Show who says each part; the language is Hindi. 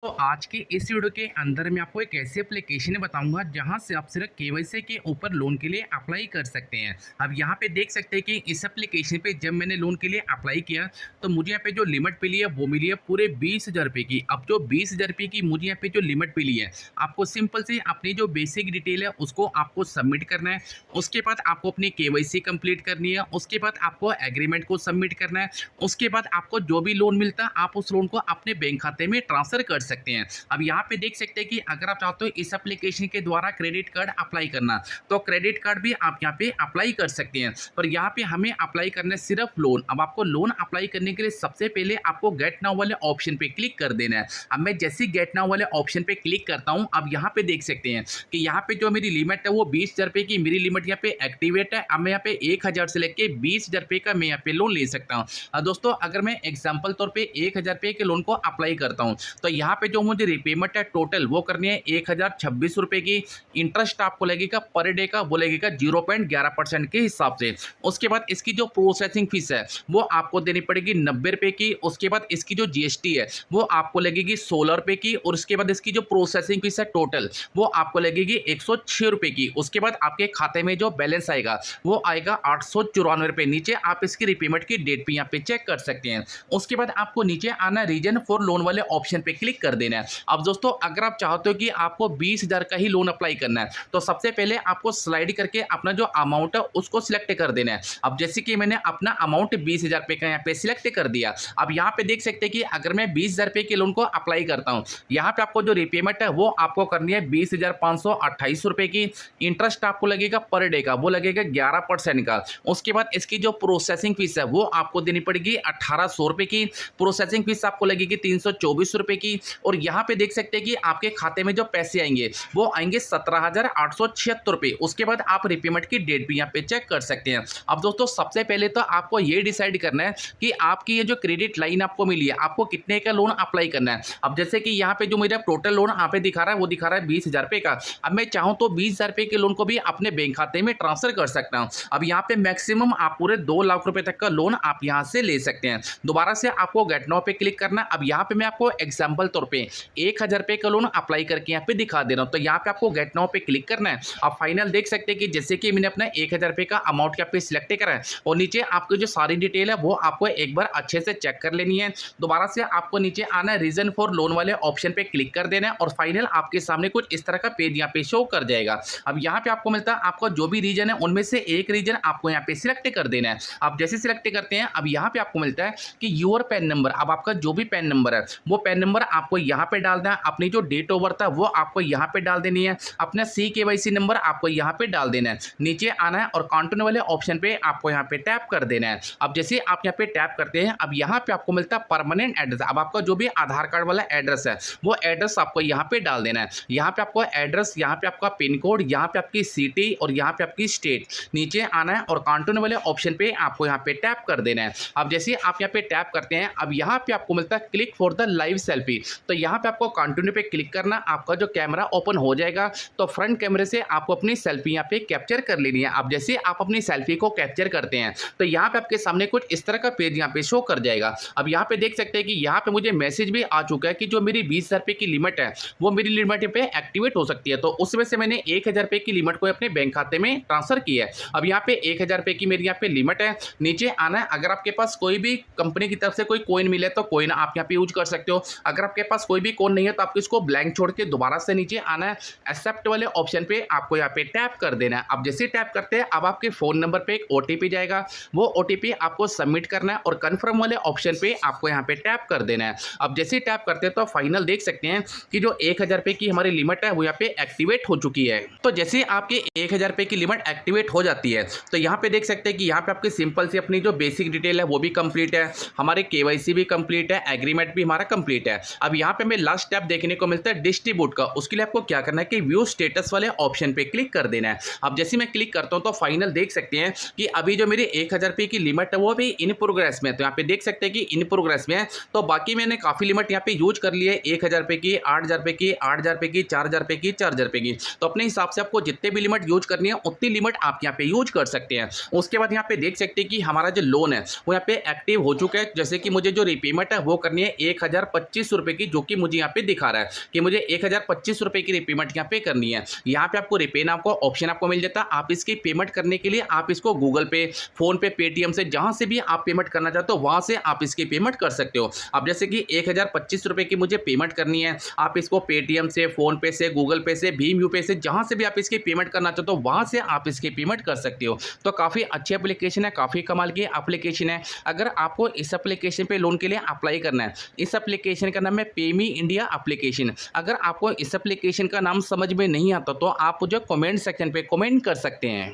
Speaker 1: तो आज के इस वीडियो के अंदर मैं आपको एक ऐसी एप्लीकेशन बताऊंगा जहां से आप सिर्फ केवाईसी के ऊपर लोन के लिए अप्लाई कर सकते हैं। अब यहां पे देख सकते हैं कि इस एप्लीकेशन पे जब मैंने लोन के लिए अप्लाई किया तो मुझे यहाँ पे जो लिमिट मिली है वो मिली है पूरे 20,000 रुपये की। अब जो 20,000 रुपये की मुझे यहाँ पे जो लिमिट मिली है, आपको सिंपल से अपनी जो बेसिक डिटेल है उसको आपको सबमिट करना है। उसके बाद आपको अपनी केवाईसी कंप्लीट करनी है। उसके बाद आपको एग्रीमेंट को सबमिट करना है। उसके बाद आपको जो भी लोन मिलता है आप उस लोन को अपने बैंक खाते में ट्रांसफर कर सकते हैं। अब यहाँ पे देख सकते हैं कि अगर आप चाहते हो इस एप्लीकेशन के द्वारा क्रेडिट कार्ड अप्लाई करना, तो क्रेडिट कार्ड भी आप यहाँ पे अप्लाई कर सकते हैं। पर यहाँ पे हमें अप्लाई करना है सिर्फ लोन। अब आपको लोन अप्लाई करने के लिए सबसे पहले आपको गेट नाउ वाले ऑप्शन पे क्लिक कर देना है। अब मैं जैसे गेट नाउ वाले ऑप्शन पे क्लिक करता हूँ, अब यहाँ पे देख सकते हैं कि यहाँ पे जो मेरी लिमिट है वो 20,000 रुपये की मेरी लिमिट यहाँ पे एक्टिवेट है। अब मैं यहाँ पे 1,000 से लेके 20,000 रुपये का मैं यहाँ पे लोन ले सकता हूँ। दोस्तों, अगर मैं एग्जाम्पल तौर पर 1,000 रुपये के लोन को अप्लाई करता हूँ तो यहाँ पे जो मुझे रिपेमेंट है टोटल वो करनी है 1,026 रुपये की। इंटरेस्ट आपको लगेगा पर डे का, वो लगेगा 0.11% के हिसाब से। उसके बाद इसकी जो प्रोसेसिंग फीस है वो आपको देनी पड़ेगी 90 रुपये की। उसके बाद इसकी जो जीएसटी है वो आपको लगेगी 16 रुपये की। और उसके बाद इसकी जो प्रोसेसिंग फीस है टोटल वो आपको लगेगी 106 रुपये की। उसके बाद आपके खाते में जो बैलेंस आएगा वो आएगा 894 रुपये। नीचे आप इसकी रिपेमेंट की डेट भी यहाँ पे चेक कर सकते हैं। उसके बाद आपको नीचे आना रीजन फॉर लोन वाले ऑप्शन पे क्लिक कर देना है। अब दोस्तों, अगर आप चाहते हो कि आपको 20,000 का ही लोन अप्लाई करना है तो सबसे पहले आपको स्लाइड करके अपना जो अमाउंट है उसको सिलेक्ट कर देना है। अब जैसे कि मैंने अपना अमाउंट 20,000 रुपये का यहाँ पे सिलेक्ट कर दिया। अब यहाँ पे देख सकते हैं कि अगर मैं 20,000 रुपये के लोन को अप्लाई करता हूँ, यहाँ पे आपको जो रिपेमेंट है वो आपको करनी है 20,528 रुपये की। इंटरेस्ट आपको लगेगा पर डे का, वो लगेगा 11% का। उसके बाद इसकी जो प्रोसेसिंग फीस है वो आपको देनी पड़ेगी 1,800 रुपये की। प्रोसेसिंग फीस आपको लगेगी 324 रुपये की। और यहाँ पे देख सकते हैं कि आपके खाते में जो पैसे आएंगे वो आएंगे 17,876 रुपये। उसके बाद आप रिपेमेंट की डेट भी यहाँ पे चेक कर सकते हैं। अब दोस्तों, सबसे पहले तो आपको ये डिसाइड करना है कि आपकी ये जो क्रेडिट लाइन आपको मिली है आपको कितने का लोन अप्लाई करना है। अब जैसे कि यहाँ पे जो मेरा टोटल लोन यहाँ पे दिखा रहा है वो दिखा रहा है 20,000 रुपये का। अब मैं चाहूँ तो 20,000 रुपये के लोन को भी अपने बैंक खाते में ट्रांसफर कर सकता हूँ। अब यहाँ पे मैक्सिमम आप पूरे 2 लाख रुपए तक का लोन आप यहाँ से ले सकते हैं। दोबारा से आपको गेट नाउ पे क्लिक करना। अब यहाँ पे मैं आपको एग्जाम्पल तौर पर 1,000 रुपये का लोन अप्लाई करके यहाँ पे दिखा दे रहा हूँ। तो यहाँ पे आपको गेट नाउ पे क्लिक करना है। आप फाइनल देख सकते हैं कि जैसे कि मैंने अपना 1,000 रुपये का अमाउंट यहाँ पे सिलेक्ट करा है और नीचे आपको जो सारी डिटेल है वो आपको एक बार अच्छे से चेक कर लेनी है। दोबारा से आपको नीचे आना है, रीजन फॉर लोन वाले ऑप्शन पे क्लिक कर देना है और फाइनल आपके सामने कुछ इस तरह का पेज यहाँ पे शो कर जाएगा। अब यहाँ पे आपको मिलता है आपका जो भी रीजन है उनमें से एक रीजन आपको यहाँ पे सिलेक्ट कर देना है। आप जैसे सिलेक्ट करते हैं, अब यहाँ पे आपको मिलता है कि योर पैन नंबर। अब आपका जो भी पैन नंबर है वो पैन नंबर आपको यहाँ पे डालना है। अपनी जो डेट ऑफ बर्थ है वो आपको यहाँ पे डाल देनी है। अपना CKYC नंबर आपको यहाँ पे डाल देना है। नीचे आना है और कंटिन्यू वाले ऑप्शन पे आपको यहाँ पे टैप कर देना है। अब जैसे आप यहाँ पे टैप करते हैं, अब यहाँ पे आपको मिलता है परमानेंट एड्रेस। अब आपका जो भी आधार कार्ड वाला एड्रेस है वो एड्रेस आपको यहाँ पे डाल देना है। यहाँ पे आपको एड्रेस, यहाँ पे आपका पिन कोड, यहाँ पे आपकी सिटी और यहाँ पे आपकी स्टेट। नीचे आना है और कंटिन्यू वाले ऑप्शन पे आपको यहाँ पे टैप कर देना है। अब जैसे आप यहाँ पे टैप करते हैं, अब यहाँ पे आपको मिलता है click for the live selfie. तो यहाँ पे आपको कंटिन्यू पे क्लिक करना, आपका जो कैमरा ओपन हो जाएगा तो फ्रंट कैमरे से आपको अपनी सेल्फी यहाँ पे कैप्चर कर लेनी है। अब जैसे आप अपनी सेल्फी को कैप्चर करते हैं तो यहाँ पे आपके सामने कुछ इस तरह का पेज यहाँ पे शो कर जाएगा। अब यहाँ पे देख सकते हैं कि यहाँ पे मुझे मैसेज भी आ चुका है कि जो मेरी 20,000 रुपये की लिमिट है वो मेरी लिमिट पे एक्टिवेट हो सकती है। तो उसमें से मैंने 1,000 रुपये की लिमिट को अपने बैंक खाते में ट्रांसफर किया है। अब यहाँ पे 1,000 रुपये की मेरी यहाँ पे लिमिट है। नीचे आना है, अगर आपके पास कोई भी कंपनी की तरफ से कोई कॉइन मिले तो कॉइन आप यहाँ पे यूज कर सकते हो। अगर आपके पास कोई भी कॉइन नहीं है तो आपको इसको ब्लैंक छोड़ के दोबारा से नीचे आना है, एक्सेप्ट वाले ऑप्शन पे आपको यहाँ पे टैप कर देना है। अब जैसे टैप करते हैं, अब आपके फोन नंबर पे एक OTP जाएगा, वो OTP आपको सबमिट करना है और कंफर्म वाले ऑप्शन पे आपको यहाँ पे टैप कर देना है। अब जैसे टैप करते हैं तो फाइनल देख सकते हैं कि जो 1,000 रुपये की हमारी लिमिट है वो यहाँ पे एक्टिवेट हो चुकी है। तो जैसे आपकी 1,000 रुपये की लिमिट एक्टिवेट हो जाती है तो यहाँ पे देख सकते हैं कि यहाँ पे आपकी सिंपल सी अपनी जो बेसिक डिटेल है वो भी कंप्लीट है, हमारे KYC भी कंप्लीट है, एग्रीमेंट भी हमारा कंप्लीट है। अब यहाँ पे हमें लास्ट स्टेप देखने को मिलता है डिस्ट्रीब्यूट का। उसके लिए आपको क्या करना है कि व्यू स्टेटस वाले ऑप्शन पे क्लिक कर देना है। अब जैसे मैं क्लिक करता हूं तो फाइनल देख सकते हैं कि अभी जो मेरी 1,000 रुपये की लिमिट है वो भी इन प्रोग्रेस में है। तो यहाँ पे देख सकते हैं कि इन प्रोग्रेस में है। तो बाकी मैंने काफ़ी लिमिट यहाँ पे यूज कर ली है, 1,000 रुपये की, 8,000 रुपये की, 8,000 रुपये की, 4,000 रुपये की, 4,000 रुपये की। तो अपने हिसाब से आपको जितने भी लिमिट यूज करनी है उतनी लिमिट आप यहाँ पे यूज कर सकते हैं। उसके बाद यहाँ पे देख सकते हैं कि हमारा जो लोन है वो यहाँ पे एक्टिव हो चुका है। जैसे कि मुझे जो रिपेमेंट है वो करनी है 1,025 रुपये की, जो कि मुझे यहाँ पे दिखा रहा है कि मुझे 1025 रुपये की रीपेमेंट यहाँ पे करनी है। यहाँ पे आपको रीपे नाउ का ऑप्शन आपको मिल जाता है। आप इसकी पेमेंट करने के लिए आप इसको गूगल पे, फोन पे, पेटीएम से जहाँ से भी आप पेमेंट करना चाहते हो वहाँ से आप इसकी पेमेंट कर सकते हो। अब जैसे कि 1025 रुपये की मुझे पेमेंट करनी है, आप इसको पेटीएम से, फोन पे से, गूगल पे से, भीम यूपीआई से जहाँ से भी आप इसकी पेमेंट करना चाहते हो वहाँ से आप इसकी पेमेंट कर सकते हो। तो काफ़ी अच्छी एप्लीकेशन है, काफ़ी कमाल की एप्लीकेशन है। अगर आपको इस एप्लीकेशन पे लोन के लिए अप्लाई करना है, इस एप्लीकेशन का नाम है पेमी इंडिया एप्लीकेशन। अगर आपको इस एप्लीकेशन का नाम समझ में नहीं आता तो आप मुझे कमेंट सेक्शन पे कमेंट कर सकते हैं।